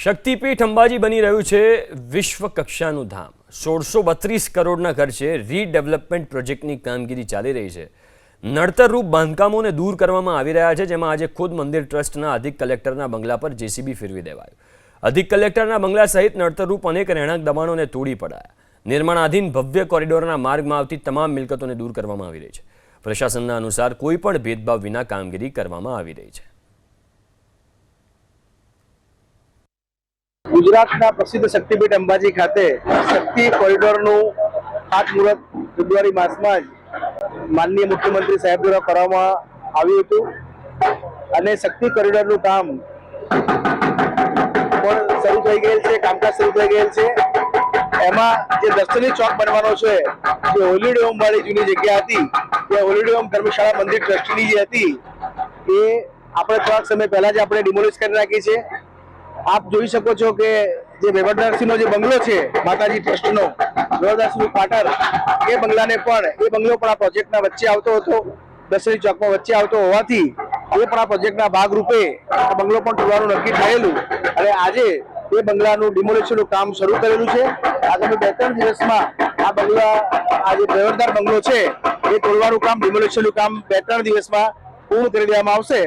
શક્તિપીઠ અંબાજી બની રહ્યું છે વિશ્વ કક્ષાનું ધામ। 1632 કરોડના ખર્ચે રીડેવલપમેન્ટ પ્રોજેક્ટની કામગીરી ચાલી રહી છે। નડતરરૂપ બાંધકામોને દૂર કરવામાં આવી રહ્યા છે, જેમાં આજે ખુદ મંદિર ટ્રસ્ટના અધિક કલેક્ટરના બંગલા પર જેસીબી ફેરવી દેવાયું। અધિક કલેક્ટરના બંગલા સહિત નડતરરૂપ અનેક રહેણાંક દબાણોને તોડી પડાયા। નિર્માણાધીન ભવ્ય કોરિડોરના માર્ગમાં આવતી તમામ મિલકતોને દૂર કરવામાં આવી રહી છે। પ્રશાસનના અનુસાર કોઈ પણ ભેદભાવ વિના કામગીરી કરવામાં આવી રહી છે। ગુજરાતના પ્રસિદ્ધ શક્તિપીઠ અંબાજી ખાતે શક્તિ કોરિડોરનું ખાતમુહૂર્ત ફેબ્રુઆરી માસમાં જ માનનીય મુખ્યમંત્રી સાહેબ દ્વારા કરવામાં આવ્યું હતું અને શક્તિ કોરિડોરનું કામ પણ શરૂ થઈ ગયેલ છે, કામકાજ શરૂ થઈ ગયેલ છે। એમાં જે દર્શનીય ચોક બનવાનો છે, જે હોલિડે હોમ વાળી જૂની જગ્યા હતી, જે હોલિડે હોમ ધર્મશાળા મંદિર ટ્રસ્ટની જે હતી એ આપણે થોડાક સમય પહેલા જ આપણે ડિમોલિશ કરી નાખી છે। આપ જોઈ શકો છો કે જે વેવરદાસજીનો જે બંગલો છે માતાજી ટ્રસ્ટનો વેવરદાસજી ક્વાર્ટર, એ બંગલાને પણ એ બંગલો પણ આ પ્રોજેક્ટના વચ્ચે આવતો હતો, દશેરી ચોકમાં વચ્ચે આવતો હોવાથી એ પણ આ પ્રોજેક્ટના ભાગરૂપે આ બંગલો પણ તોડવાનું નક્કી થયેલું અને આજે એ બંગલાનું ડિમોલિશનનું કામ શરૂ કરેલું છે। આગામી 2-3 દિવસમાં આ બંગલા આ જે વેવરદાર બંગલો છે એ તોડવાનું કામ, ડિમોલિશનનું કામ 2-3 દિવસમાં પૂર્ણ કરી દેવામાં આવશે।